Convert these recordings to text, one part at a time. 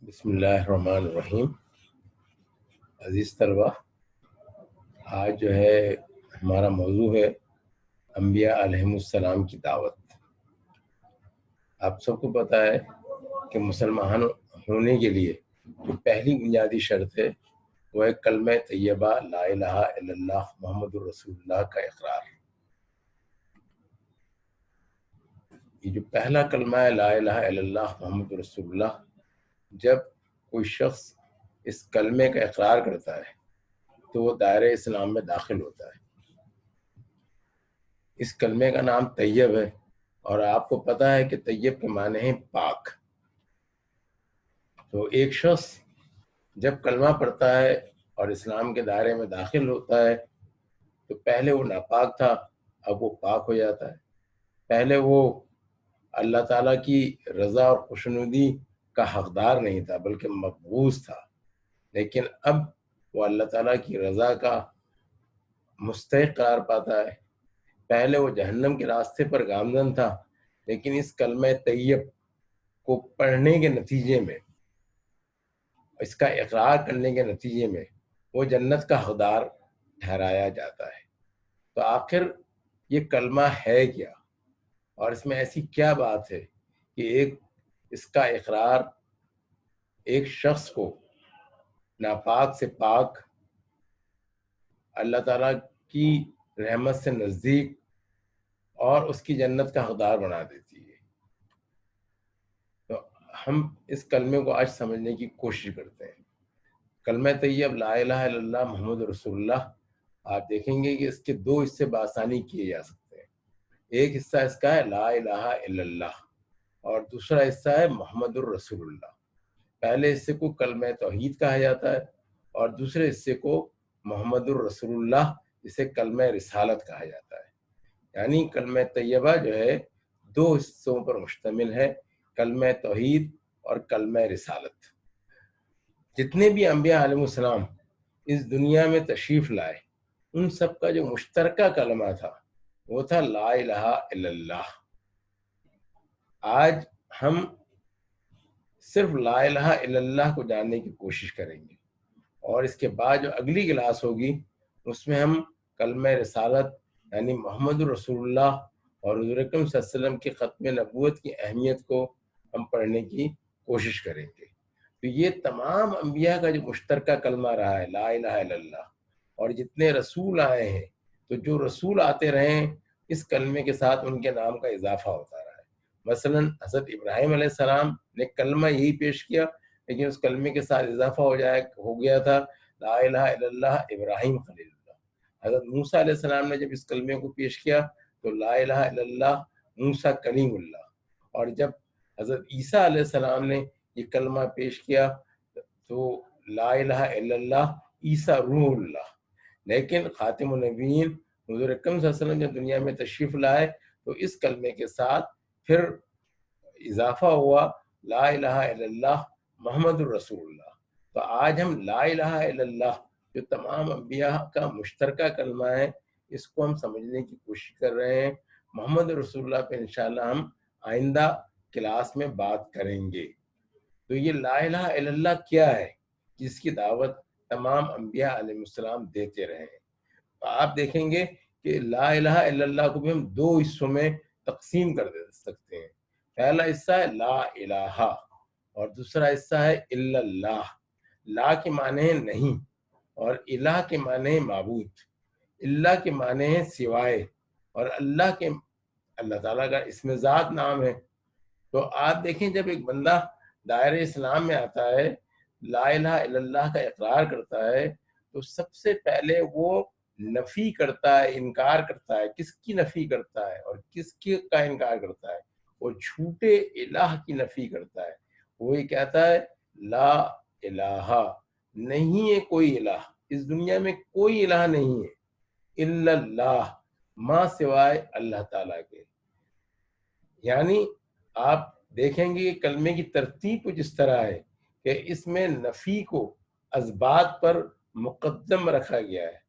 بسم اللہ الرحمن الرحیم. عزیز طلبہ، آج جو ہے ہمارا موضوع ہے انبیاء علیہم السلام کی دعوت. آپ سب کو پتہ ہے کہ مسلمان ہونے کے لیے جو پہلی بنیادی شرط ہے وہ ہے کلمہ طیبہ لا الہ الا اللہ محمد الرسول اللہ کا اقرار. یہ جو پہلا کلمہ ہے لا الہ الا اللہ محمد رسول اللہ، جب کوئی شخص اس کلمے کا اقرار کرتا ہے تو وہ دائرہ اسلام میں داخل ہوتا ہے. اس کلمے کا نام طیب ہے، اور آپ کو پتہ ہے کہ طیب کے معنی ہیں پاک. تو ایک شخص جب کلمہ پڑھتا ہے اور اسلام کے دائرے میں داخل ہوتا ہے تو پہلے وہ ناپاک تھا، اب وہ پاک ہو جاتا ہے. پہلے وہ اللہ تعالیٰ کی رضا اور خوشنودی کا حقدار نہیں تھا بلکہ مقبوض تھا، لیکن اب وہ اللہ تعالیٰ کی رضا کا مستحق قرار پاتا ہے. پہلے وہ جہنم کے راستے پر گامزن تھا، لیکن اس کلمہ طیب کو پڑھنے کے نتیجے میں، اس کا اقرار کرنے کے نتیجے میں وہ جنت کا حقدار ٹھہرایا جاتا ہے. تو آخر یہ کلمہ ہے کیا، اور اس میں ایسی کیا بات ہے کہ اس کا اقرار ایک شخص کو ناپاک سے پاک، اللہ تعالیٰ کی رحمت سے نزدیک اور اس کی جنت کا حقدار بنا دیتی ہے. تو ہم اس کلمے کو آج سمجھنے کی کوشش کرتے ہیں. کلمہ طیب لا الہ الا اللہ محمد رسول اللہ، آپ دیکھیں گے کہ اس کے دو حصے بآسانی کیے جا سکتے ہیں. ایک حصہ اس کا ہے لا الہ الا اللہ، اور دوسرا حصہ ہے محمد الرسول اللہ. پہلے حصے کو کلمہ توحید کہا جاتا ہے اور دوسرے حصے کو محمد الرسول اللہ، جسے کلمہ رسالت کہا جاتا ہے. یعنی کلمہ طیبہ جو ہے دو حصوں پر مشتمل ہے، کلمہ توحید اور کلمہ رسالت. جتنے بھی انبیاء علیہ السلام اس دنیا میں تشریف لائے، ان سب کا جو مشترکہ کلمہ تھا وہ تھا لا الہ الا اللہ. آج ہم صرف لا الہ الا اللہ کو جاننے کی کوشش کریں گے، اور اس کے بعد جو اگلی کلاس ہوگی اس میں ہم کلمہ رسالت یعنی محمد رسول اللہ اور حضور اکرم صلی اللہ علیہ وسلم کی ختم نبوت کی اہمیت کو ہم پڑھنے کی کوشش کریں گے. تو یہ تمام انبیاء کا جو مشترکہ کلمہ رہا ہے لا الہ الا اللہ، اور جتنے رسول آئے ہیں تو جو رسول آتے رہے ہیں اس کلمے کے ساتھ ان کے نام کا اضافہ ہوتا رہا ہے. مثلا حضرت ابراہیم علیہ السلام نے کلمہ یہی پیش کیا، لیکن اس کلمے کے ساتھ اضافہ ہو گیا تھا لا الہ الا اللہ ابراہیم خلیل اللہ. حضرت موسیٰ علیہ السلام نے جب اس کلمے کو پیش کیا تو لا الہ الا اللہ موسیٰ کلیم اللہ. اور جب حضرت عیسیٰ علیہ السلام نے یہ کلمہ پیش کیا تو لا الہ الا اللہ عیسیٰ روح اللہ. لیکن خاتم النبیین حضور اکرم صلی اللہ علیہ وسلم جب دنیا میں تشریف لائے تو اس کلمے کے ساتھ پھر اضافہ ہوا لا الہ الا اللہ محمد الرسول اللہ. تو آج ہم لا الہ الا اللہ جو تمام انبیاء کا مشترکہ کلمہ ہے اس کو ہم سمجھنے کی کوشش کر رہے ہیں. محمد رسول اللہ پہ انشاءاللہ ہم آئندہ کلاس میں بات کریں گے. تو یہ لا الہ الا اللہ کیا ہے جس کی دعوت تمام انبیاء علیہ السلام دیتے رہے ہیں. تو آپ دیکھیں گے کہ لا الہ الا اللہ کو بھی ہم دو حصوں میں تقسیم کر سکتے ہیں. پہلا حصہ ہے لا الہ اور دوسرا حصہ ہے الا اللہ. لا کے معنی ہے نہیں اور الہ کے معنی ہے معبود. اللہ کے معنی ہے سوائے، اور اللہ تعالیٰ کا اسم ذات نام ہے. تو آپ دیکھیں جب ایک بندہ دائرہ اسلام میں آتا ہے، لا الہ الا اللہ کا اقرار کرتا ہے، تو سب سے پہلے وہ نفی کرتا ہے، انکار کرتا ہے. کس کی نفی کرتا ہے اور کس کی کا انکار کرتا ہے؟ وہ جھوٹے الہ کی نفی کرتا ہے. وہ یہ کہتا ہے لا الہ، نہیں ہے کوئی الہ، اس دنیا میں کوئی الہ نہیں ہے الا اللہ، ماں سوائے اللہ تعالیٰ کے. یعنی آپ دیکھیں گے کہ کلمے کی ترتیب کچھ اس طرح ہے کہ اس میں نفی کو اثبات پر مقدم رکھا گیا ہے.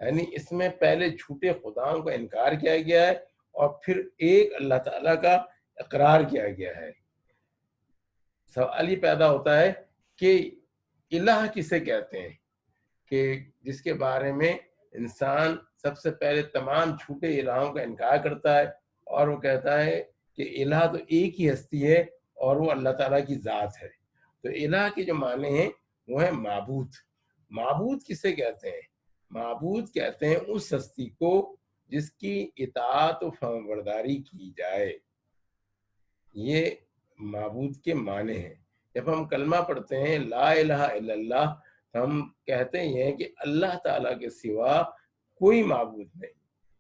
یعنی اس میں پہلے جھوٹے خداؤں کا انکار کیا گیا ہے اور پھر ایک اللہ تعالیٰ کا اقرار کیا گیا ہے. سوال یہ پیدا ہوتا ہے کہ الہ کسے کہتے ہیں، کہ جس کے بارے میں انسان سب سے پہلے تمام چھوٹے الہوں کا انکار کرتا ہے اور وہ کہتا ہے کہ الہ تو ایک ہی ہستی ہے اور وہ اللہ تعالیٰ کی ذات ہے۔ تو الہ کے جو معنی ہیں وہ ہے معبود۔ معبود کسے کہتے ہیں؟ معبود کہتے ہیں اس ہستی کو جس کی اطاعت و فرمانبرداری کی جائے، یہ معبود کے معنی ہیں۔ جب ہم کلمہ پڑھتے ہیں لا الہ الا اللہ، ہم کہتے ہیں کہ اللہ تعالیٰ کے سوا کوئی معبود نہیں،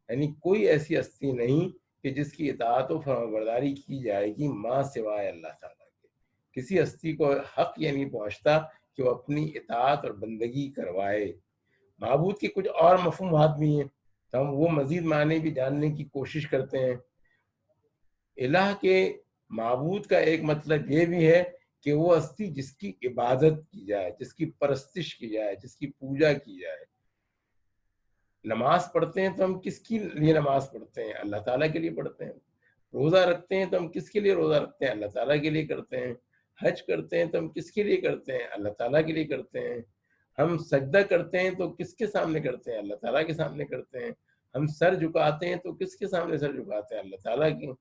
یعنی کوئی ایسی ہستی نہیں کہ جس کی اطاعت و فرمانبرداری کی جائے گی ماں سوائے اللہ تعالیٰ کے۔ کسی ہستی کو حق یہ نہیں پہنچتا کہ وہ اپنی اطاعت اور بندگی کروائے۔ معبود کے کچھ اور مفہومات بھی ہیں، تو ہم وہ مزید معنی بھی جاننے کی کوشش کرتے ہیں۔ الہ کے معبود کا ایک مطلب یہ بھی ہے کہ وہ ہستی جس کی عبادت کی جائے، جس کی پرستش کی جائے، جس کی پوجا کی جائے۔ نماز پڑھتے ہیں تو ہم کس کے لیے نماز پڑھتے ہیں؟ اللہ تعالیٰ کے لیے پڑھتے ہیں۔ روزہ رکھتے ہیں تو ہم کس کے لیے روزہ رکھتے ہیں؟ اللہ تعالیٰ کے لیے کرتے ہیں۔ حج کرتے ہیں تو ہم کس کے لیے کرتے ہیں؟ اللہ تعالیٰ کے لیے کرتے ہیں۔ ہم سجدہ کرتے ہیں تو کس کے سامنے کرتے ہیں؟ اللہ تعالیٰ کے سامنے کرتے ہیں۔ ہم سر جھکاتے ہیں تو کس کے سامنے سر جھکاتے ہیں؟ اللہ تعالیٰ کی۔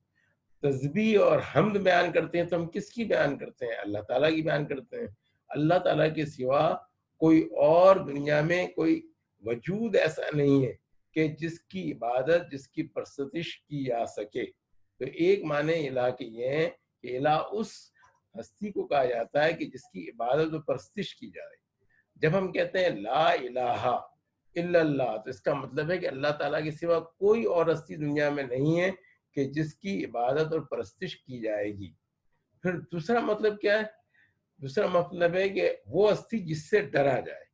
تسبیح اور حمد بیان کرتے ہیں تو ہم کس کی بیان کرتے ہیں؟ اللہ تعالیٰ کی بیان کرتے ہیں۔ اللہ تعالیٰ کے سوا کوئی اور دنیا میں کوئی وجود ایسا نہیں ہے کہ جس کی عبادت، جس کی پرستش کی جا سکے۔ تو ایک معنی الہ کے یہ ہے کہ الہ اس ہستی کو کہا جاتا ہے کہ جس کی عبادت و پرستش کی جائے۔ جب ہم کہتے ہیں لا الہ الا اللہ، تو اس کا مطلب ہے کہ اللہ تعالیٰ کے سوا کوئی اور ہستی دنیا میں نہیں ہے کہ جس کی عبادت اور پرستش کی جائے گی۔ پھر دوسرا مطلب کیا ہے؟ دوسرا مطلب ہے کہ وہ ہستی جس سے ڈرا جائے،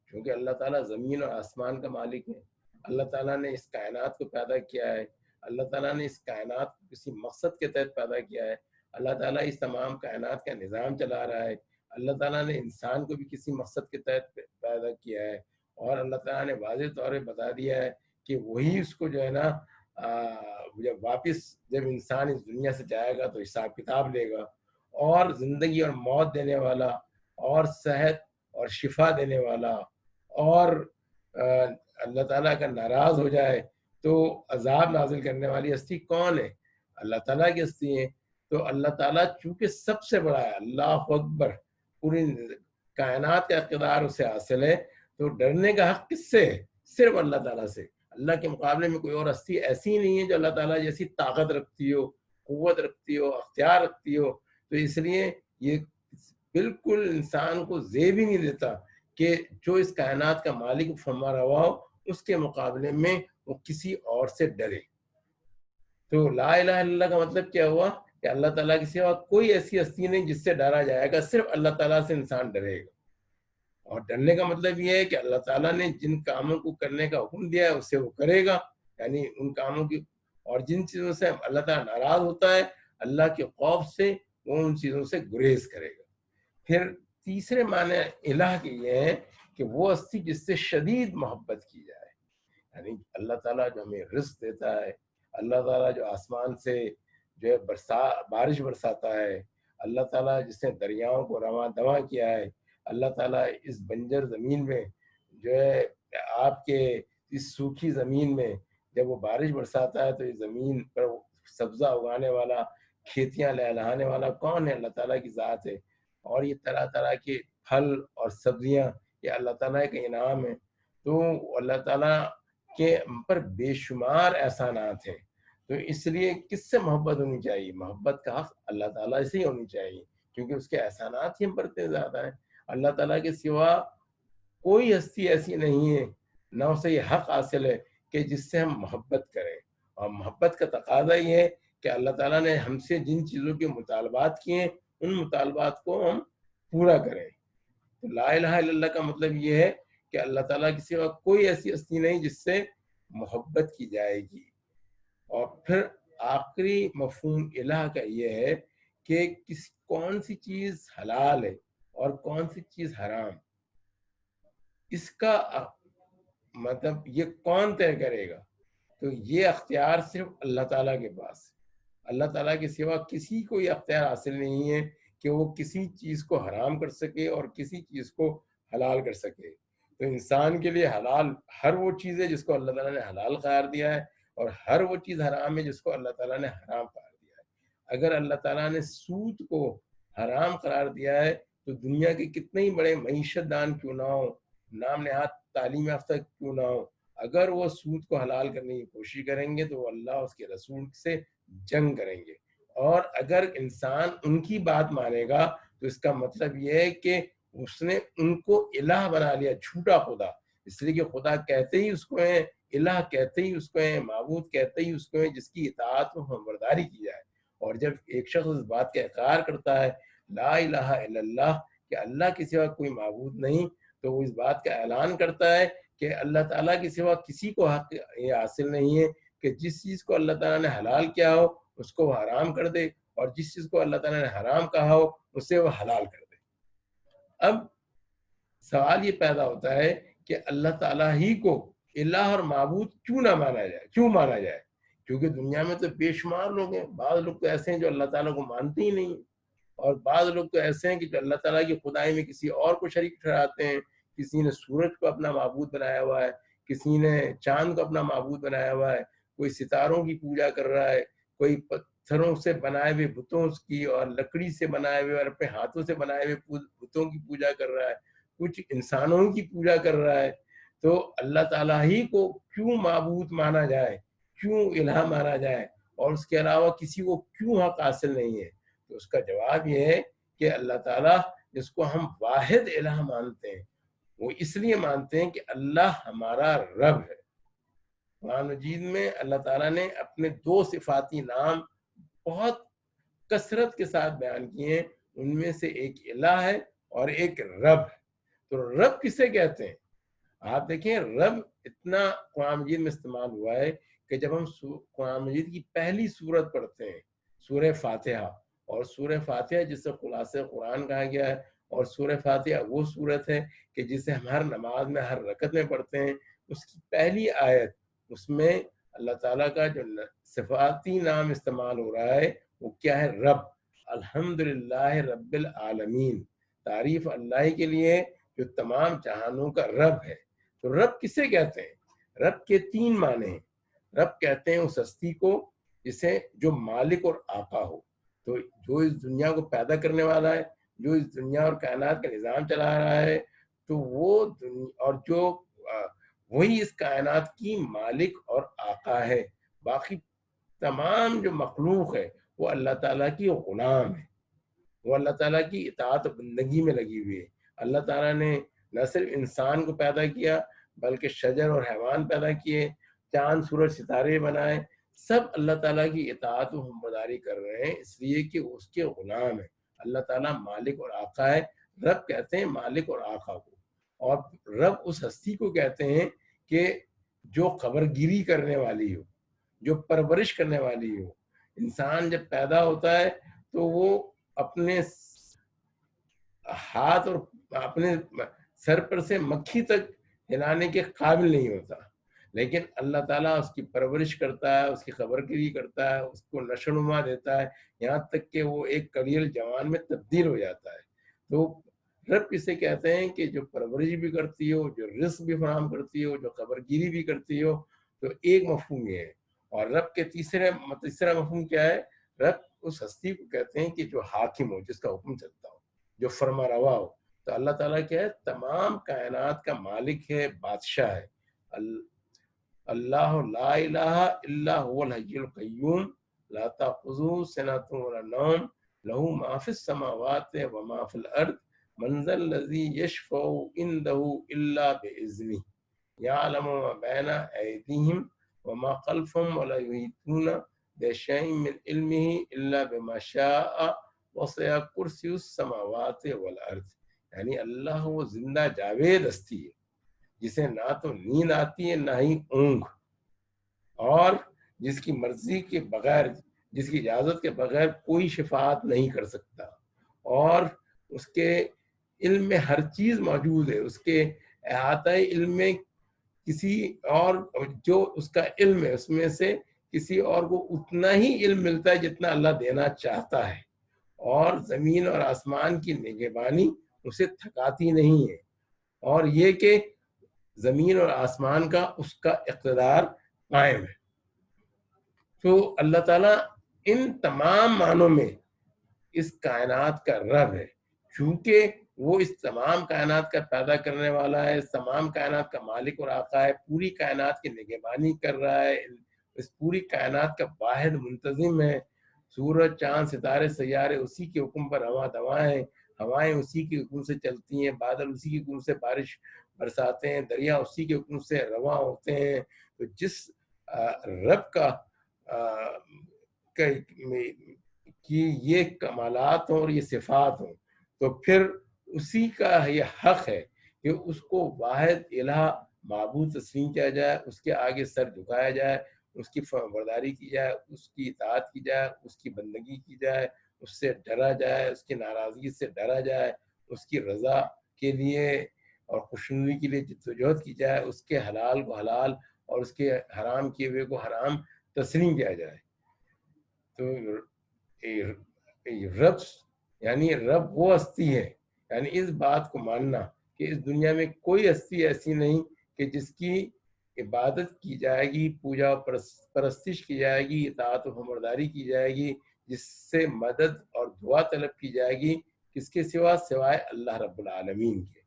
کیونکہ اللہ تعالیٰ زمین اور آسمان کا مالک ہے۔ اللہ تعالیٰ نے اس کائنات کو پیدا کیا ہے، اللہ تعالیٰ نے اس کائنات کو کسی مقصد کے تحت پیدا کیا ہے، اللہ تعالیٰ اس تمام کائنات کا نظام چلا رہا ہے، اللہ تعالیٰ نے انسان کو بھی کسی مقصد کے تحت پیدا کیا ہے، اور اللہ تعالیٰ نے واضح طور پہ بتا دیا ہے کہ وہی اس کو جو ہے نا جب واپس جب انسان اس دنیا سے جائے گا تو حساب کتاب لے گا، اور زندگی اور موت دینے والا اور صحت اور شفا دینے والا، اور اللہ تعالیٰ کا ناراض ہو جائے تو عذاب نازل کرنے والی ہستی کون ہے؟ اللہ تعالیٰ کی ہستی ہے۔ تو اللہ تعالیٰ چونکہ سب سے بڑا ہے، اللہ اکبر، پوری کائنات کا اقتدار اسے حاصل ہے، تو ڈرنے کا حق کس سے ہے؟ صرف اللہ تعالیٰ سے۔ اللہ کے مقابلے میں کوئی اور ہستی ایسی نہیں ہے جو اللہ تعالیٰ جیسی طاقت رکھتی ہو، قوت رکھتی ہو، اختیار رکھتی ہو۔ تو اس لیے یہ بالکل انسان کو زیب ہی نہیں دیتا کہ جو اس کائنات کا مالک فرما روا ہو اس کے مقابلے میں وہ کسی اور سے ڈرے۔ تو لا الہ الا اللہ کا مطلب کیا ہوا کہ اللہ تعالیٰ کی سوا کوئی ایسی ہستی نہیں جس سے ڈرا جائے گا، صرف اللہ تعالیٰ سے انسان ڈرے گا۔ اور ڈرنے کا مطلب یہ ہے کہ اللہ تعالیٰ نے جن کاموں کو کرنے کا حکم دیا ہے اس سے وہ کرے گا، یعنی ان کاموں کی، اور جن چیزوں سے اللہ تعالیٰ ناراض ہوتا ہے اللہ کے خوف سے وہ ان چیزوں سے گریز کرے گا۔ پھر تیسرے معنی الہ کے یہ ہے کہ وہ ہستی جس سے شدید محبت کی جائے، یعنی اللہ تعالیٰ جو ہمیں رزق دیتا ہے، اللہ تعالیٰ جو آسمان سے جو ہے بارش برساتا ہے، اللہ تعالیٰ جس نے دریاؤں کو رواں دواں کیا ہے، اللہ تعالیٰ اس بنجر زمین میں جو ہے آپ کے اس سوکھی زمین میں جب وہ بارش برساتا ہے تو اس زمین پر سبزہ اگانے والا، کھیتیاں لہلانے والا کون ہے؟ اللہ تعالیٰ کی ذات ہے۔ اور یہ طرح طرح کے پھل اور سبزیاں یہ اللہ تعالیٰ کا انعام ہے۔ تو اللہ تعالیٰ کے پر بے شمار احسانات ہیں، تو اس لیے کس سے محبت ہونی چاہیے؟ محبت کا حق اللہ تعالیٰ سے ہی ہونی چاہیے، کیونکہ اس کے احسانات ہی ہم پر اتنے زیادہ ہیں۔ اللہ تعالیٰ کے سوا کوئی ہستی ایسی نہیں ہے، نہ اسے یہ حق حاصل ہے کہ جس سے ہم محبت کریں، اور محبت کا تقاضا یہ ہے کہ اللہ تعالیٰ نے ہم سے جن چیزوں کے مطالبات کیے ہیں ان مطالبات کو ہم پورا کریں۔ تو لا الہ الا اللہ کا مطلب یہ ہے کہ اللہ تعالیٰ کے سوا کوئی ایسی ہستی نہیں جس سے محبت کی جائے گی۔ اور پھر آخری مفہوم الہ کا یہ ہے کہ کون سی چیز حلال ہے اور کون سی چیز حرام، اس کا مطلب یہ کون طے کرے گا؟ تو یہ اختیار صرف اللہ تعالیٰ کے پاس ہے۔ اللہ تعالیٰ کے سوا کسی کو یہ اختیار حاصل نہیں ہے کہ وہ کسی چیز کو حرام کر سکے اور کسی چیز کو حلال کر سکے. تو انسان کے لیے حلال ہر وہ چیز ہے جس کو اللہ تعالیٰ نے حلال قرار دیا ہے، اور ہر وہ چیز حرام ہے جس کو اللہ تعالیٰ نے حرام قرار دیا ہے. اگر اللہ تعالیٰ نے سود کو حرام قرار دیا ہے تو دنیا کے کتنے ہی بڑے معیشت دان کیوں نہ ہو، نام نہاد تعلیم یافتہ کیوں نہ ہو، اگر وہ سود کو حلال کرنے کی کوشش کریں گے تو وہ اللہ اس کے رسول سے جنگ کریں گے. اور اگر انسان ان کی بات مانے گا تو اس کا مطلب یہ ہے کہ اس نے ان کو الہ بنا لیا، جھوٹا خدا. اس لیے کہ خدا کہتے ہی اس کو ہیں، الہ کہتے ہی اس کو ہیں، معبود کہتے ہی اس کو ہیں جس کی اطاعت و فرمانبرداری کی جائے. اور جب ایک شخص اس بات کا اقرار کرتا ہے لا الہ الا اللہ، کہ اللہ کے سوا کوئی معبود نہیں، تو وہ اس بات کا اعلان کرتا ہے کہ اللہ تعالیٰ کے سوا کسی کو حق یہ حاصل نہیں ہے کہ جس چیز کو اللہ تعالیٰ نے حلال کیا ہو اس کو وہ حرام کر دے، اور جس چیز کو اللہ تعالیٰ نے حرام کہا ہو اسے وہ حلال کر دے. اب سوال یہ پیدا ہوتا ہے کہ اللہ تعالیٰ ہی کو الہ اور معبود کیوں نہ مانا جائے، کیوں مانا جائے؟ کیونکہ دنیا میں تو بے شمار لوگ ہیں. بعض لوگ تو ایسے ہیں جو اللہ تعالیٰ کو مانتے ہی نہیں، اور بعض لوگ تو ایسے ہیں کہ جو اللہ تعالیٰ کی خدائی میں کسی اور کو شریک ٹھہراتے ہیں. کسی نے سورج کو اپنا معبود بنایا ہوا ہے، کسی نے چاند کو اپنا معبود بنایا ہوا ہے، کوئی ستاروں کی پوجا کر رہا ہے، کوئی پتھروں سے بنائے ہوئے بتوں کی اور لکڑی سے بنائے ہوئے اور اپنے ہاتھوں سے بنائے ہوئے بتوں کی پوجا کر رہا ہے، کچھ انسانوں کی پوجا کر رہا ہے. تو اللہ تعالیٰ ہی کو کیوں معبود مانا جائے، کیوں الہ مانا جائے، اور اس کے علاوہ کسی کو کیوں حق حاصل نہیں ہے؟ تو اس کا جواب یہ ہے کہ اللہ تعالیٰ جس کو ہم واحد الہ مانتے ہیں وہ اس لیے مانتے ہیں کہ اللہ ہمارا رب ہے. قرآن مجید میں اللہ تعالیٰ نے اپنے دو صفاتی نام بہت کثرت کے ساتھ بیان کیے ہیں، ان میں سے ایک الہ ہے اور ایک رب ہے. تو رب کسے کہتے ہیں؟ آپ دیکھیں رب اتنا قرآن مجید میں استعمال ہوا ہے کہ جب ہم قرآن مجید کی پہلی سورت پڑھتے ہیں سورہ فاتحہ، اور سورہ فاتحہ جس سے خلاصہ قرآن کہا گیا ہے، اور سورہ فاتحہ وہ سورت ہے کہ جسے ہم ہر نماز میں ہر رکعت میں پڑھتے ہیں، اس کی پہلی آیت اس میں اللہ تعالیٰ کا جو صفاتی نام استعمال ہو رہا ہے وہ کیا ہے؟ رب. الحمدللہ رب العالمین، تعریف اللہ کے لیے جو تمام جہانوں کا رب ہے. تو رب کسے کہتے ہیں؟ رب کے تین معنی ہیں. رب کہتے ہیں اس ہستی کو جسے جو مالک اور آقا ہو، تو جو اس دنیا کو پیدا کرنے والا ہے، جو اس دنیا اور کائنات کا نظام چلا رہا ہے، تو وہ اور جو وہی اس کائنات کی مالک اور آقا ہے. باقی تمام جو مخلوق ہے وہ اللہ تعالیٰ کی غلام ہے، وہ اللہ تعالیٰ کی اطاعت و بندگی میں لگی ہوئی ہے. اللہ تعالیٰ نے نہ صرف انسان کو پیدا کیا بلکہ شجر اور حیوان پیدا کیے، چاند سورج ستارے بنائے، سب اللہ تعالیٰ کی اطاعت و فرمانبرداری کر رہے ہیں اس لیے کہ اس کے غلام ہیں. اللہ تعالیٰ مالک اور آقا ہے. رب کہتے ہیں مالک اور آقا کو. اور رب اس ہستی کو کہتے ہیں کہ جو خبرگیری کرنے والی ہو، جو پرورش کرنے والی ہو. انسان جب پیدا ہوتا ہے تو وہ اپنے ہاتھ اور اپنے سر پر سے مکھی تک ہلانے کے قابل نہیں ہوتا، لیکن اللہ تعالیٰ اس کی پرورش کرتا ہے، اس کی خبرگیری کرتا ہے، اس کو نشو و نما دیتا ہے، یہاں تک کہ وہ ایک کلیل جوان میں تبدیل ہو جاتا ہے. تو رب کسے کہتے ہیں کہ جو پرورش بھی کرتی ہو، جو رزق بھی فراہم کرتی ہو، جو خبرگیری بھی کرتی ہو. تو ایک مفہوم یہ ہے. اور رب کے تیسرا مفہوم کیا ہے؟ رب اس ہستی کو کہتے ہیں کہ جو حاکم ہو، جس کا حکم چلتا ہو، جو فرما روا ہو. تو اللہ تعالیٰ کیا ہے؟ تمام کائنات کا مالک ہے، بادشاہ ہے. اللہ لا الہ الا هو الحی القیوم لا تأخذہ سنۃ ولا نوم لہ ما فی السماوات وما فی الارض من ذا الذی یشفع عنده الا باذنہ یعلم ما بین ایدیہم وما خلفہم ولا یحیطون بشیء من علمہ الا بما شاء وسع کرسی السماوات والارض. یعنی اللہ وہ زندہ جاوید ہستی ہے جسے نہ تو نیند آتی ہے نہ ہی اونگ، اور جس کی مرضی کے بغیر، جس کی اجازت کے بغیر کوئی شفاعت نہیں کر سکتا، اور اس کے علم میں ہر چیز موجود ہے. اس کے احاطۂ علم میں کسی اور جو اس کا علم ہے اس میں سے کسی اور کو اتنا ہی علم ملتا ہے جتنا اللہ دینا چاہتا ہے. اور زمین اور آسمان کی نگہبانی اسے تھکاتی نہیں ہے، اور یہ کہ زمین اور آسمان کا اس کا اقتدار قائم ہے۔ تو اللہ تعالیٰ ان تمام معنوں میں اس کائنات کا رب ہے، چونکہ وہ اس تمام کائنات کا پیدا کرنے والا ہے، اس تمام کائنات کا مالک اور آقا ہے، پوری کائنات کی نگہبانی کر رہا ہے، اس پوری کائنات کا واحد منتظم ہے۔ سورج، چاند، ستارے، سیارے اسی کے حکم پر رواں دواں ہیں، ہوائیں اسی کے حکم سے چلتی ہیں، بادل اسی کے حکم سے بارش برساتے ہیں، دریا اسی کے حکم سے رواں ہوتے ہیں۔ تو جس رب کا کہ یہ کمالات ہوں اور یہ صفات ہوں، تو پھر اسی کا یہ حق ہے کہ اس کو واحد الہ معبود تسلیم کیا جائے، اس کے آگے سر جھکایا جائے، اس کی فرمانبرداری کی جائے، اس کی اطاعت کی جائے، اس کی بندگی کی جائے، اس سے ڈرا جائے، اس کی ناراضگی سے ڈرا جائے، اس کی رضا کے لیے اور خوشنودی کے لیے جدوجہد کی جائے، اس کے حلال کو حلال اور اس کے حرام کیے ہوئے کو حرام تسلیم کیا جائے۔ تو رب یعنی رب وہ ہستی ہے، یعنی اس بات کو ماننا کہ اس دنیا میں کوئی ہستی ایسی نہیں کہ جس کی عبادت کی جائے گی، پوجا پرستش کی جائے گی، اطاعت و فرمانبرداری کی جائے گی، جس سے مدد اور دعا طلب کی جائے گی، کس کے سوائے اللہ رب العالمین کے۔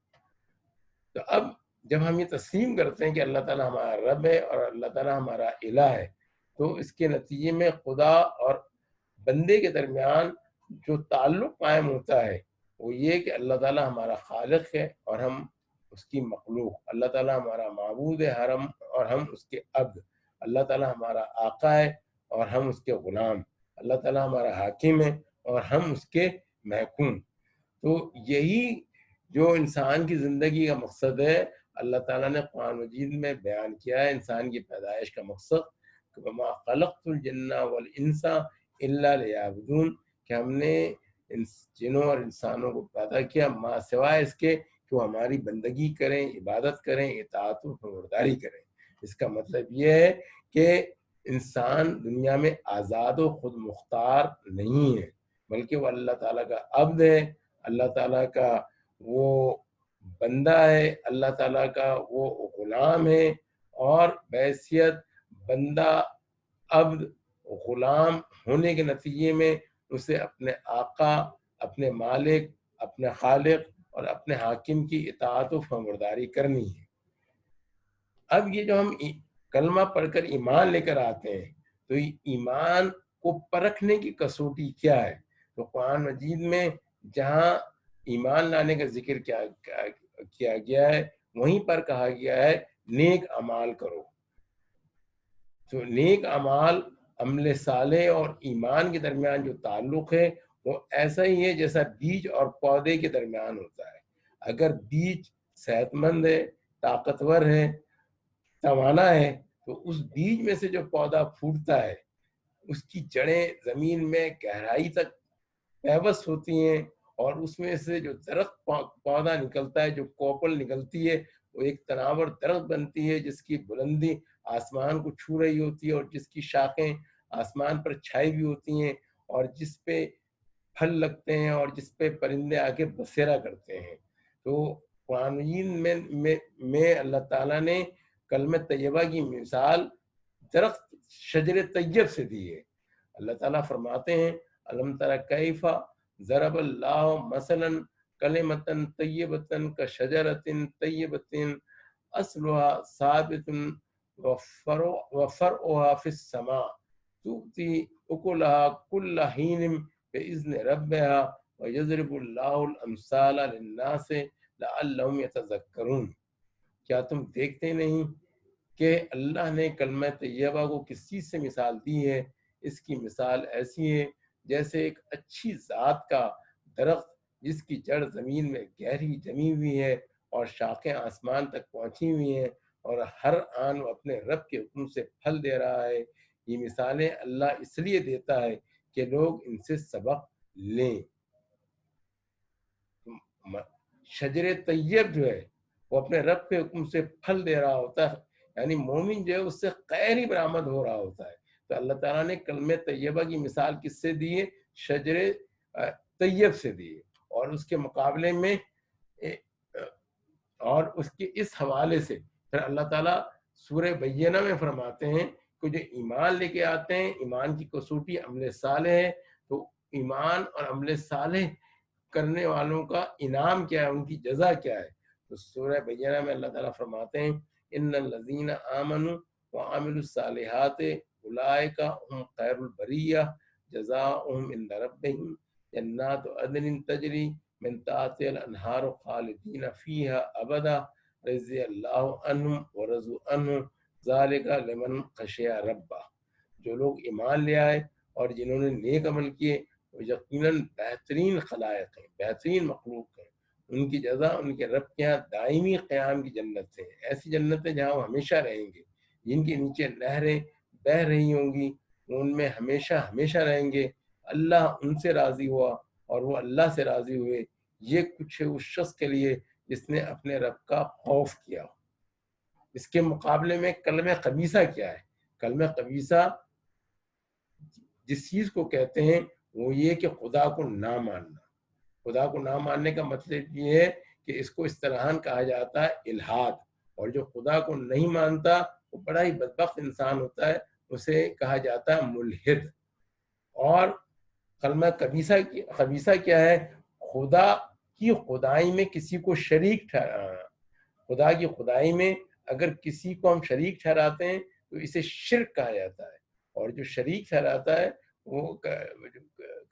تو اب جب ہم یہ تسلیم کرتے ہیں کہ اللہ تعالیٰ ہمارا رب ہے اور اللہ تعالیٰ ہمارا الہ ہے، تو اس کے نتیجے میں خدا اور بندے کے درمیان جو تعلق قائم ہوتا ہے وہ یہ کہ اللہ تعالیٰ ہمارا خالق ہے اور ہم اس کی مخلوق، اللہ تعالیٰ ہمارا معبود ہے اور ہم اس کے عبد، اللہ تعالیٰ ہمارا آقا ہے اور ہم اس کے غلام، اللہ تعالیٰ ہمارا حاکم ہے اور ہم اس کے محکوم۔ تو یہی جو انسان کی زندگی کا مقصد ہے، اللہ تعالیٰ نے قرآن مجید میں بیان کیا ہے۔ انسان کی پیدائش کا مقصد وَمَا خَلَقْتُ الْجِنَّ وَالْإِنسَ إِلَّا لِيَعْبُدُونَ، کہ ہم نے جنوں اور انسانوں کو پیدا کیا ماں سوائے اس کے کہ وہ ہماری بندگی کریں، عبادت کریں، اطاعت و فرمانبرداری کریں۔ اس کا مطلب یہ ہے کہ انسان دنیا میں آزاد و خود مختار نہیں ہے، بلکہ وہ اللہ تعالیٰ کا عبد ہے، اللہ تعالیٰ کا وہ بندہ ہے، اللہ تعالیٰ کا وہ غلام ہے، اور بحیثیت بندہ عبد غلام ہونے کے نتیجے میں اسے اپنے آقا، اپنے مالک، اپنے خالق اور اپنے حاکم کی اطاعت و فرمانبرداری کرنی ہے۔ اب یہ جو ہم کلمہ پڑھ کر ایمان لے کر آتے ہیں، تو ایمان کو پرکھنے کی کسوٹی کیا ہے؟ تو قرآن مجید میں جہاں ایمان لانے کا ذکر کیا گیا ہے، وہیں پر کہا گیا ہے نیک اعمال کرو۔ تو نیک اعمال، عمل صالح اور ایمان کے درمیان جو تعلق ہے وہ ایسا ہی ہے جیسا بیج اور پودے کے درمیان ہوتا ہے۔ اگر بیج صحت مند ہے، طاقتور ہے، توانا ہے، تو اس بیج میں سے جو پودا پھوٹتا ہے اس کی جڑیں زمین میں گہرائی تک پیوست ہوتی ہیں، اور اس میں سے جو درخت پودا نکلتا ہے، جو کوپل نکلتی ہے، وہ ایک تناور درخت بنتی ہے جس کی بلندی آسمان کو چھو رہی ہوتی ہے اور جس کی شاخیں آسمان پر چھائی بھی ہوتی ہیں، اور جس پہ پھل لگتے ہیں اور جس پہ پرندے آ کے بسیرا کرتے ہیں۔ تو قرآن مجید میں اللہ تعالیٰ نے کلمہ طیبہ کی مثال درخت شجر طیب سے دی ہے۔ اللہ تعالیٰ فرماتے ہیں الم تر کیف ضرب اللہ مثلا کلمۃ طیبۃ کشجرۃ طیبۃ اصلها ثابت وفرعها فی السماء تؤتی اکلها کل حین بإذن ربها ویضرب اللہ الامثال للناس لعلهم یتذکرون۔ کیا تم دیکھتے نہیں کہ اللہ نے کلمہ طیبہ کو کس چیز سے مثال دی ہے؟ اس کی مثال ایسی ہے جیسے ایک اچھی ذات کا درخت جس کی جڑ زمین میں گہری جمی ہوئی ہے اور شاخیں آسمان تک پہنچی ہوئی ہیں، اور ہر آن وہ اپنے رب کے حکم سے پھل دے رہا ہے۔ یہ مثالیں اللہ اس لیے دیتا ہے کہ لوگ ان سے سبق لیں۔ شجر طیب جو ہے وہ اپنے رب کے حکم سے پھل دے رہا ہوتا ہے، یعنی مومن جو ہے اس سے خیر ہی برآمد ہو رہا ہوتا ہے۔ تو اللہ تعالیٰ نے کلمہ طیبہ کی مثال کس سے دی ہے؟ شجر طیب سے دیے. اور اس کے مقابلے میں اور اس کے اس حوالے سے پھر اللہ تعالیٰ سورہ بینہ میں فرماتے ہیں کہ جو ایمان لے کے آتے ہیں، ایمان کی کسوٹی عمل صالح ہے، تو ایمان اور عمل صالح کرنے والوں کا انعام کیا ہے، ان کی جزا کیا ہے. تو سورہ بینہ میں اللہ تعالیٰ فرماتے ہیں ان الذین آمنوا وعملوا الصالحات اولئک هم خیر البریہ جزاؤہم عند ربہم جنات عدن تجری من تحتها الانہار خالدین فیہا ابدا رضی اللہ عنہم ورضوا عنہ ذالک لمن خشی ربہ. جو لوگ ایمان لے آئے اور جنہوں نے نیک عمل کیے وہ یقیناً بہترین خلائق ہیں، بہترین مخلوق ہیں. ان کی جزا ان کے رب کے یہاں دائمی قیام کی جنت ہے، ایسی جنتیں جہاں وہ ہمیشہ رہیں گے، جن کے نیچے نہریں بہہ رہی ہوں گی، ان میں ہمیشہ ہمیشہ رہیں گے. اللہ ان سے راضی ہوا اور وہ اللہ سے راضی ہوئے. یہ کچھ ہے اس شخص کے لیے جس نے اپنے رب کا خوف کیا. اس کے مقابلے میں کلمہ خبیثہ کیا ہے؟ کلمہ خبیثہ جس چیز کو کہتے ہیں وہ یہ کہ خدا کو نہ ماننا. خدا کو نہ ماننے کا مطلب یہ ہے کہ اس کو اصطلاحاً کہا جاتا ہے الحاد. اور جو خدا کو نہیں مانتا وہ بڑا ہی بدبخت انسان ہوتا ہے، اسے کہا جاتا ہے ملحد. اور کلمہ خبیثہ کیا ہے؟ خدا کی خدائی میں کسی کو شریک ٹھہرانا. خدا کی خدائی میں اگر کسی کو ہم شریک ٹھہراتے ہیں تو اسے شرک کہا جاتا ہے. اور جو شریک ٹھہراتا ہے وہ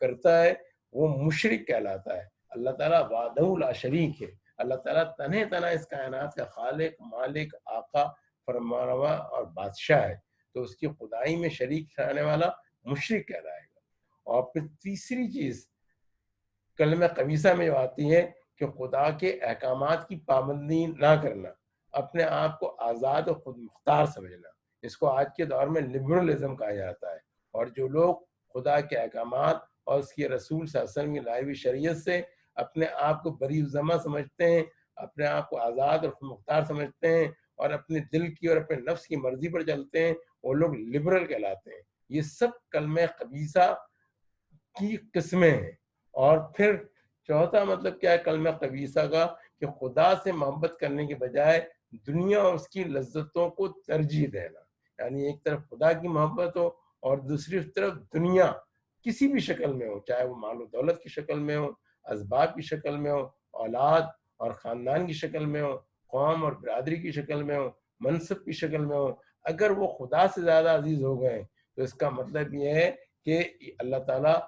کرتا ہے وہ مشرک کہلاتا ہے. اللہ تعالیٰ وحدہ لا شریک ہے. اللہ تعالیٰ تنہا اس کائنات کا خالق، مالک، آقا، فرمانروا اور بادشاہ ہے. تو اس کی خدائی میں شریک ٹھہرانے والا مشرک کہلائے گا. اور پھر تیسری چیز کلمہ خبیثہ میں جو آتی ہے کہ خدا کے احکامات کی پابندی نہ کرنا، اپنے آپ کو آزاد و خود مختار سمجھنا. اس کو آج کے دور میں لبرلزم کہا جاتا ہے. اور جو لوگ خدا کے احکامات اور اس کے رسول صلی اللہ علیہ وسلم کی لائی ہوئی شریعت سے اپنے آپ کو بری الذمہ سمجھتے ہیں، اپنے آپ کو آزاد اور خود مختار سمجھتے ہیں اور اپنے دل کی اور اپنے نفس کی مرضی پر چلتے ہیں، وہ لوگ لبرل کہلاتے ہیں. یہ سب کلمہ خبیثہ کی قسمیں ہیں. اور پھر چوتھا مطلب کیا ہے کلمہ خبیثہ کا؟ کہ خدا سے محبت کرنے کے بجائے دنیا اور اس کی لذتوں کو ترجیح دینا. یعنی ایک طرف خدا کی محبت ہو اور دوسری طرف دنیا کسی بھی شکل میں ہو، چاہے وہ مال و دولت کی شکل میں ہو، اسباب کی شکل میں ہو، اولاد اور خاندان کی شکل میں ہو، قوم اور برادری کی شکل میں ہو، منصب کی شکل میں ہو. اگر وہ خدا سے زیادہ عزیز ہو گئے تو اس کا مطلب یہ ہے کہ اللہ تعالیٰ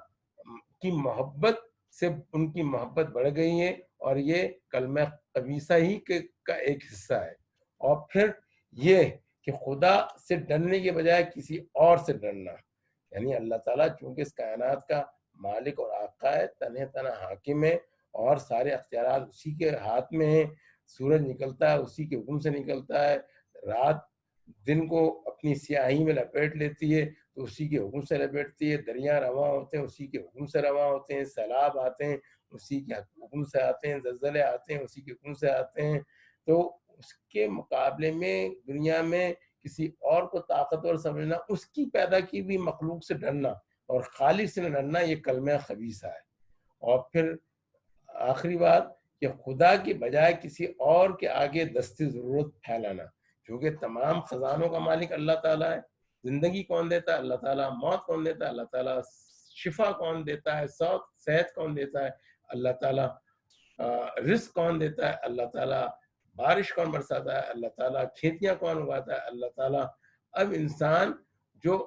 کی محبت سے ان کی محبت بڑھ گئی ہے اور یہ کلمہ خبیثہ ہی کا ایک حصہ ہے. اور پھر یہ کہ خدا سے ڈرنے کے بجائے کسی اور سے ڈرنا. یعنی اللہ تعالیٰ چونکہ اس کائنات کا مالک اور آقا ہے، تنہا حاکم ہے اور سارے اختیارات اسی کے ہاتھ میں ہیں. سورج نکلتا ہے اسی کے حکم سے نکلتا ہے، رات دن کو اپنی سیاہی میں لپیٹ لیتی ہے تو اسی کے حکم سے لپیٹتی ہے، دریا رواں ہوتے ہیں اسی کے حکم سے رواں ہوتے ہیں، سیلاب آتے ہیں اسی کے حکم سے آتے ہیں، زلزلے آتے ہیں اسی کے حکم سے آتے ہیں. تو اس کے مقابلے میں دنیا میں کسی اور کو طاقتور سمجھنا، اس کی پیدا کی بھی مخلوق سے ڈرنا اور خالق سے نہ ڈرنا، یہ کلمہ خبیثہ ہے. اور پھر آخری بات کہ خدا کے بجائے کسی اور کے آگے دست ضرورت پھیلانا. کیونکہ تمام خزانوں کا مالک اللہ تعالیٰ ہے. زندگی کون دیتا ہے؟ اللہ تعالیٰ. موت کون دیتا ہے؟ اللہ تعالیٰ. شفا کون دیتا ہے؟ صحت کون دیتا ہے؟ اللہ تعالیٰ. رزق کون دیتا ہے؟ اللہ تعالیٰ. بارش کون برساتا ہے؟ اللہ تعالیٰ. کھیتیاں کون اگاتا ہے؟ اللہ تعالیٰ. اب انسان جو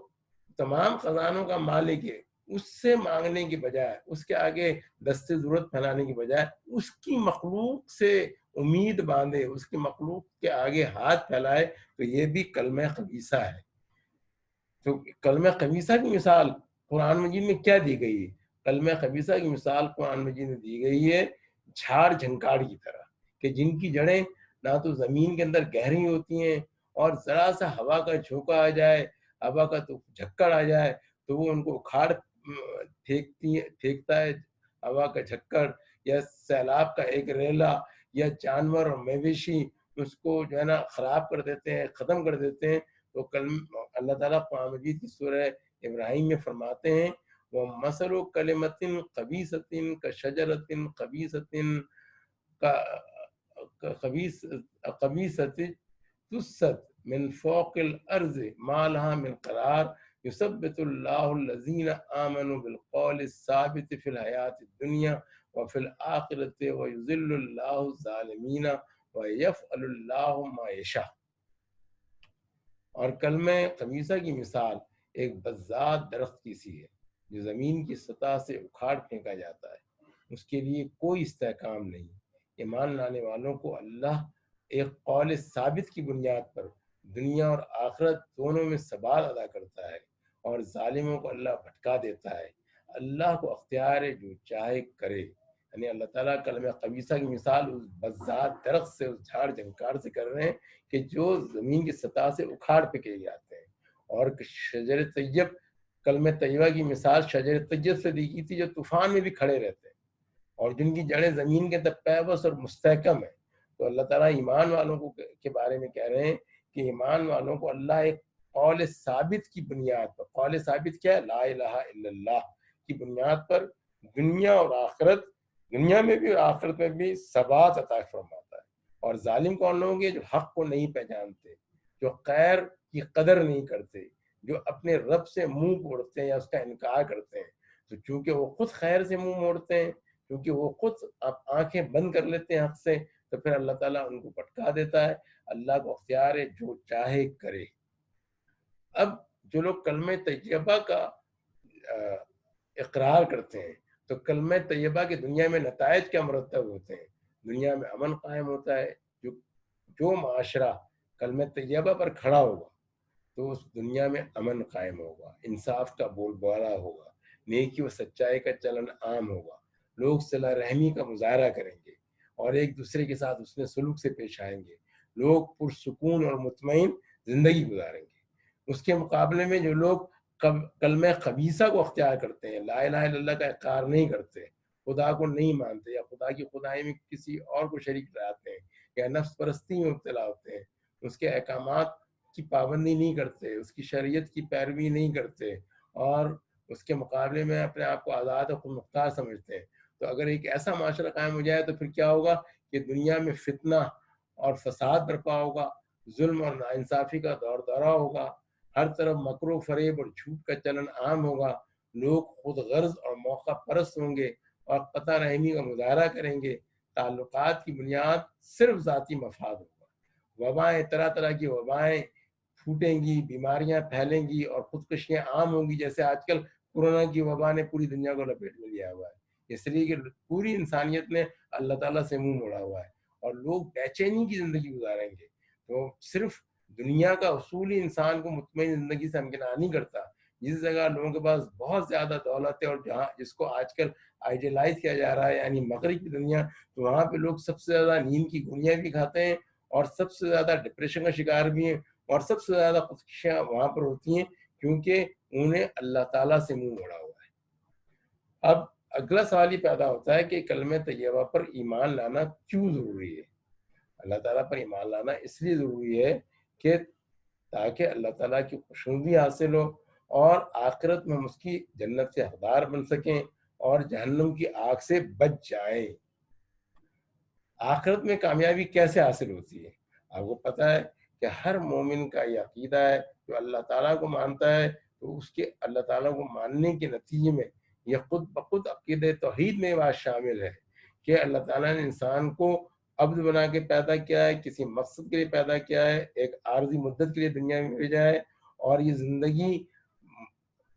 تمام خزانوں کا مالک ہے اس سے مانگنے کی بجائے، اس کے آگے دست ضرورت پھیلانے کی بجائے اس کی مخلوق سے امید باندھے، اس کی مخلوق کے آگے ہاتھ پھیلائے، تو یہ بھی کلمہ خبیثہ ہے. تو کلمہ خبیثہ کی مثال قرآن مجید میں کیا دی گئی ہے؟ کلمہ خبیثہ کی مثال قرآن مجید میں دی گئی ہے جھاڑ جھنکاڑ کی طرح، کہ جن کی جڑیں نہ تو زمین کے اندر گہری ہوتی ہیں اور ذرا سا ہوا کا جھونکا آ جائے، ہوا کا تو جھکڑ آ جائے تو وہ ان کو اکھاڑ پھینکتا ہے. ہوا کا جھکڑ یا سیلاب کا ایک ریلا یا جانور اور مویشی اس کو جو ہے نا خراب کر دیتے ہیں، ختم کر دیتے ہیں. تو اللہ تعالیٰ قرآن مجید کی سورہ ابراہیم میں فرماتے ہیں ومثل کلمۃ خبیثۃ کشجرۃ خبیثۃ خبیثۃ تست من فوق الارض ما لها من قرار یثبت اللہ الذین آمنوا بالقول الثابت فی الحیاۃ الدنیا وفی الآخرۃ ویذل اللہ الظالمین ویفعل اللہ ما یشاء۔ اور کلمہ خبیثہ کی مثال ایک بزاد درخت کی سی ہے جو زمین کی سطح سے اکھاڑ پھینکا جاتا ہے، اس کے لیے کوئی استحکام نہیں۔ ایمان لانے والوں کو اللہ ایک قول ثابت کی بنیاد پر دنیا اور آخرت دونوں میں ثبات ادا کرتا ہے، اور ظالموں کو اللہ بھٹکا دیتا ہے۔ اللہ کو اختیار ہے جو چاہے کرے، یعنی اللہ تعالیٰ کلمہ خبیثہ کی مثال اس بزاد درخت سے، اس جھاڑ جھنکار سے کر رہے ہیں کہ جو زمین کی سطح سے اکھاڑ پھینکے جاتے ہیں، اور شجر طیب، کلمہ طیبہ کی مثال شجر طیب سے دی گئی تھی جو طوفان میں بھی کھڑے رہتے ہیں اور جن کی جڑیں زمین کے اندر پیوست اور مستحکم ہیں۔ تو اللہ تعالیٰ ایمان والوں کو کے بارے میں کہہ رہے ہیں کہ ایمان والوں کو اللہ ایک قول ثابت کی بنیاد پر، قول ثابت کیا ہے؟ لا الہ الا اللہ کی بنیاد پر دنیا اور آخرت، دنیا میں بھی اور آخرت میں بھی ثبات عطا فرماتا ہے۔ اور ظالم کون لوگ ہیں؟ جو حق کو نہیں پہچانتے، جو خیر کی قدر نہیں کرتے، جو اپنے رب سے منہ موڑتے ہیں یا اس کا انکار کرتے ہیں۔ تو چونکہ وہ خود خیر سے منہ موڑتے ہیں، کیونکہ وہ خود آنکھیں بند کر لیتے ہیں حق سے، تو پھر اللہ تعالیٰ ان کو بھٹکا دیتا ہے۔ اللہ کو اختیار ہے جو چاہے کرے۔ اب جو لوگ کلمہ طیبہ کا اقرار کرتے ہیں تو کلمہ طیبہ کے دنیا میں نتائج کیا مرتب ہوتے ہیں؟ دنیا میں امن قائم ہوتا ہے۔ جو معاشرہ کلمہ طیبہ پر کھڑا ہوگا تو اس دنیا میں امن قائم ہوگا، انصاف کا بول بالا ہوگا، نیکی و سچائی کا چلن عام ہوگا، لوگ صلہ رحمی کا مظاہرہ کریں گے اور ایک دوسرے کے ساتھ حسن سلوک سے پیش آئیں گے، لوگ پرسکون اور مطمئن زندگی گزاریں گے۔ اس کے مقابلے میں جو لوگ کلمہ خبیثہ کو اختیار کرتے ہیں، لا الہ الا اللہ کا اقرار نہیں کرتے، خدا کو نہیں مانتے، یا خدا کی خدائی میں کسی اور کو شریک ٹھہراتے ہیں، یا نفس پرستی میں مبتلا ہوتے ہیں، اس کے احکامات کی پابندی نہیں کرتے، اس کی شریعت کی پیروی نہیں کرتے، اور اس کے مقابلے میں اپنے آپ کو آزاد و خود مختار سمجھتے ہیں، تو اگر ایک ایسا معاشرہ قائم ہو جائے تو پھر کیا ہوگا کہ دنیا میں فتنہ اور فساد برپا ہوگا، ظلم اور ناانصافی کا دور دورہ ہوگا، ہر طرف مکر و فریب اور جھوٹ کا چلن عام ہوگا، لوگ خود غرض اور موقع پرست ہوں گے اور قطع رحمی کا مظاہرہ کریں گے، تعلقات کی بنیاد صرف ذاتی مفاد ہوگا، وبائیں، طرح طرح کی وبائیں پھوٹیں گی، بیماریاں پھیلیں گی اور خودکشیاں عام ہوں گی، جیسے آج کل کورونا کی وبا نے پوری دنیا کو لپیٹ میں لیا ہوا ہے، اس لیے کہ پوری انسانیت نے اللہ تعالیٰ سے منہ موڑا ہوا ہے اور لوگ بے چینی کی زندگی گزاریں گے۔ تو صرف دنیا کا اصولی انسان کو مطمئن زندگی سے ہمکنار نہیں کرتا۔ جس جگہ لوگوں کے پاس بہت زیادہ دولت ہے اور جہاں جس کو آج کل آئیڈیلائز کیا جا رہا ہے یعنی مغرب کی دنیا، تو وہاں پہ لوگ سب سے زیادہ نیند کی گولیاں بھی کھاتے ہیں اور سب سے زیادہ ڈپریشن کا شکار بھی ہیں اور سب سے زیادہ خودکشیاں وہاں پر ہوتی ہیں، کیونکہ انہیں اللہ تعالیٰ سے منہ موڑا ہوا ہے۔ اب اگلا سوال یہ پیدا ہوتا ہے کہ کلمہ طیبہ پر ایمان لانا کیوں ضروری ہے؟ اللہ تعالیٰ پر ایمان لانا اس لیے ضروری ہے کہ تاکہ اللہ تعالیٰ کی خوشنودی حاصل ہو اور آخرت میں ہم اس کی جنت کے حقدار بن سکیں اور جہنم کی آگ سے بچ جائیں۔ آخرت میں کامیابی کیسے حاصل ہوتی ہے؟ آپ کو پتہ ہے کہ ہر مومن کا یہ عقیدہ ہے، جو اللہ تعالیٰ کو مانتا ہے تو اس کے اللہ تعالیٰ کو ماننے کے نتیجے میں یہ خود بخود عقیدہ توحید میں بات شامل ہے کہ اللہ تعالیٰ نے انسان کو عبد بنا کے پیدا کیا ہے، کسی مقصد کے لیے پیدا کیا ہے، ایک عارضی مدت کے لیے دنیا میں بھیجا ہے، اور یہ زندگی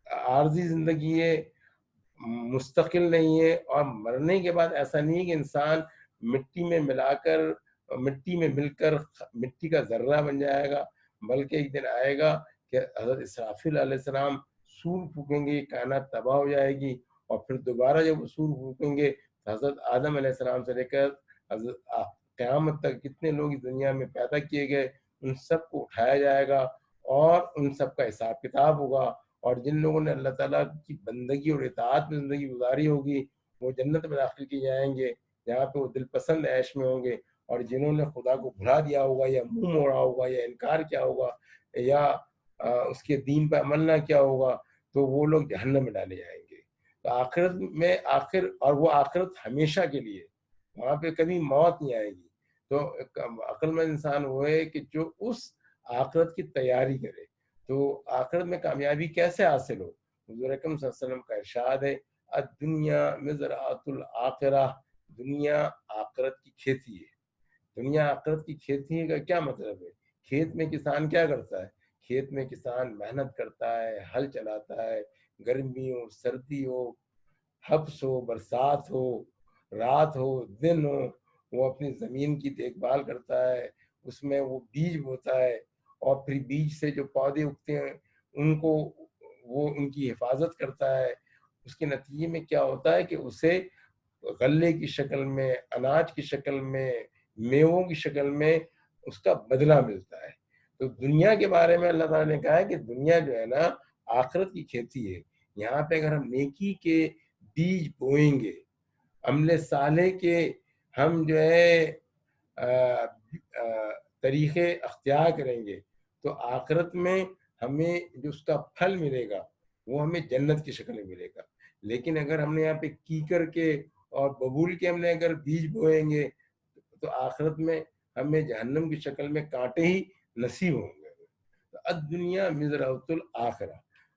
عارضی زندگی ہے، مستقل نہیں ہے، اور مرنے کے بعد ایسا نہیں ہے کہ انسان مٹی میں مل کر مٹی کا ذرہ بن جائے گا، بلکہ ایک دن آئے گا کہ حضرت اسرافیل علیہ السلام سور پھونکیں گے، کائنات تباہ ہو جائے گی، اور پھر دوبارہ جب وہ سور پھونکیں گے تو حضرت آدم علیہ السلام سے لے کر قیامت تک جتنے لوگ اس دنیا میں پیدا کیے گئے ان سب کو اٹھایا جائے گا اور ان سب کا حساب کتاب ہوگا، اور جن لوگوں نے اللہ تعالیٰ کی بندگی اور اطاعت میں زندگی گزاری ہوگی وہ جنت میں داخل کیے جائیں گے، جہاں پہ وہ دل پسند عیش میں ہوں گے، اور جنہوں نے خدا کو بھلا دیا ہوگا یا منہ موڑا ہوگا یا انکار کیا ہوگا یا اس کے دین پہ عمل نہ کیا ہوگا تو وہ لوگ جہنم میں ڈالے جائیں گے۔ تو آخرت میں اور وہ آخرت ہمیشہ کے لیے، وہاں پہ کبھی موت نہیں آئے گی. تو عقل مند انسان وہ ہے کہ جو اس آخرت کی تیاری کرے. تو آخرت میں کامیابی کیسے حاصل ہو؟ حضور اکرم صلی اللہ علیہ وسلم کا ارشاد ہے الدنیا مزرعۃ الآخرہ، دنیا آخرت کی کھیتی ہے. دنیا آخرت کی کھیتی کا کیا مطلب ہے؟ کھیت میں کسان کیا کرتا ہے؟ کھیت میں کسان محنت کرتا ہے، ہل چلاتا ہے، گرمی ہو سردی ہو، حبس ہو برسات ہو، رات ہو دن ہو، وہ اپنی زمین کی دیکھ بھال کرتا ہے، اس میں وہ بیج بوتا ہے، اور پھر بیج سے جو پودے اگتے ہیں ان کو وہ ان کی حفاظت کرتا ہے. اس کے نتیجے میں کیا ہوتا ہے کہ اسے غلے کی شکل میں، اناج کی شکل میں، میووں کی شکل میں اس کا بدلہ ملتا ہے. تو دنیا کے بارے میں اللہ تعالیٰ نے کہا ہے کہ دنیا جو ہے نا آخرت کی کھیتی ہے. یہاں پہ اگر ہم نیکی کے بیج بوئیں گے، عمل صالح کے ہم جو ہے طریقے اختیار کریں گے، تو آخرت میں ہمیں جو اس کا پھل ملے گا وہ ہمیں جنت کی شکل میں ملے گا. لیکن اگر ہم نے یہاں پہ کیکر کے اور ببول کے ہم نے اگر بیج بوئیں گے تو آخرت میں ہمیں جہنم کی شکل میں کانٹے ہی نصیب ہوں گے. تو الدنیا مزرعۃ الآخرہ.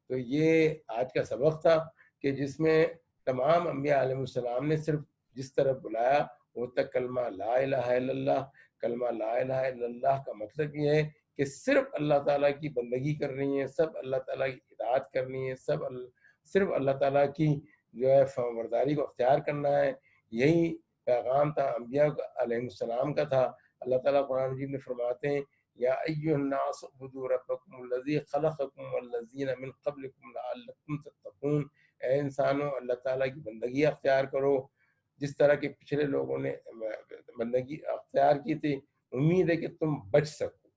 تو یہ آج کا سبق تھا کہ جس میں تمام انبیاء علیہ السلام نے صرف جس طرف بلایا وہ تک کلمہ لا الہ الا اللہ. کلمہ لا الہ الا اللہ کا مطلب یہ ہے کہ صرف اللہ تعالیٰ کی بندگی کرنی ہے، سب اللہ تعالیٰ کی اطاعت کرنی ہے، صرف اللہ تعالیٰ کی جو ہے فرمانبرداری کو اختیار کرنا ہے. یہی پیغام تھا انبیاء علیہ السلام کا تھا. اللہ تعالیٰ قرآن مجید میں فرماتے ہیں یا ایھا الناس اعبدوا ربکم الذی خلقکم والذین من قبلکم لعلکم تتقون. اے انسانوں اللہ تعالیٰ کی بندگی اختیار کرو جس طرح کے پچھلے لوگوں نے بندگی اختیار کی تھی، امید ہے کہ تم بچ سکو.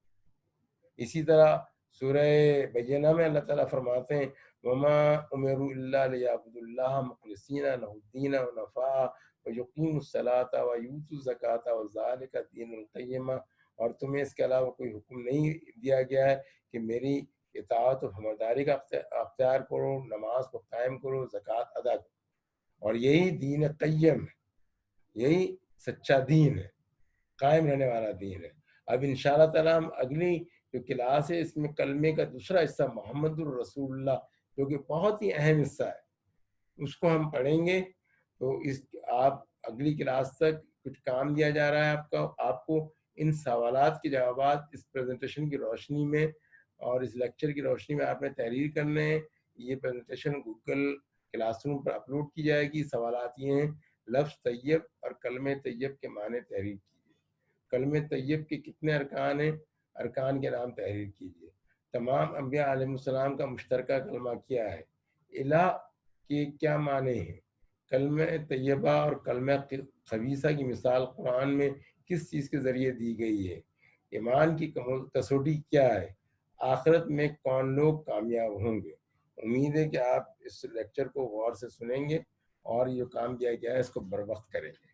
اسی طرح سورہ بینہ میں اللہ تعالیٰ فرماتے ہیں وما امروا الا لیعبدوا اللہ مخلصین لہ الدین حنفاء ویقیموا الصلاۃ ویؤتوا الزکاۃ وذلک الدین القیمہ. اور تمہیں اس کے علاوہ کوئی حکم نہیں دیا گیا ہے کہ میری اطاعت و فرمانبرداری کا اختیار کرو، نماز کو قائم کرو، زکوٰۃ ادا کرو. اور یہی دین قیم ہے، یہی سچا دین ہے، قائم رہنے والا دین ہے. اب انشاءاللہ تعالیٰ ہم اگلی جو کلاس ہے اس میں کلمے کا دوسرا حصہ محمد الرسول اللہ جو کہ بہت ہی اہم حصہ ہے اس کو ہم پڑھیں گے. تو آپ اگلی کلاس تک کچھ کام دیا جا رہا ہے آپ کو ان سوالات کے جوابات اس پریزنٹیشن کی روشنی میں اور اس لیکچر کی روشنی میں آپ نے تحریر کرنے ہیں. یہ پریزنٹیشن گوگل کلاس روم پر اپلوڈ کی جائے گی. سوالات یہ ہیں لفظ طیب اور کلمہ طیب کے معنی تحریر کیجیے. کلمہ طیب کے کتنے ارکان ہیں، ارکان کے نام تحریر کیجیے. تمام انبیاء علیہ السلام کا مشترکہ کلمہ کیا ہے، الہ کے کیا معنی ہیں، کلمہ طیبہ اور کلمہ خبیثہ کی مثال قرآن میں کس چیز کے ذریعے دی گئی ہے، ایمان کی کسوٹی کیا ہے، آخرت میں کون لوگ کامیاب ہوں گے. امید ہے کہ آپ اس لیکچر کو غور سے سنیں گے اور یہ کام کیا گیا ہے اس کو بر وقت کریں گے.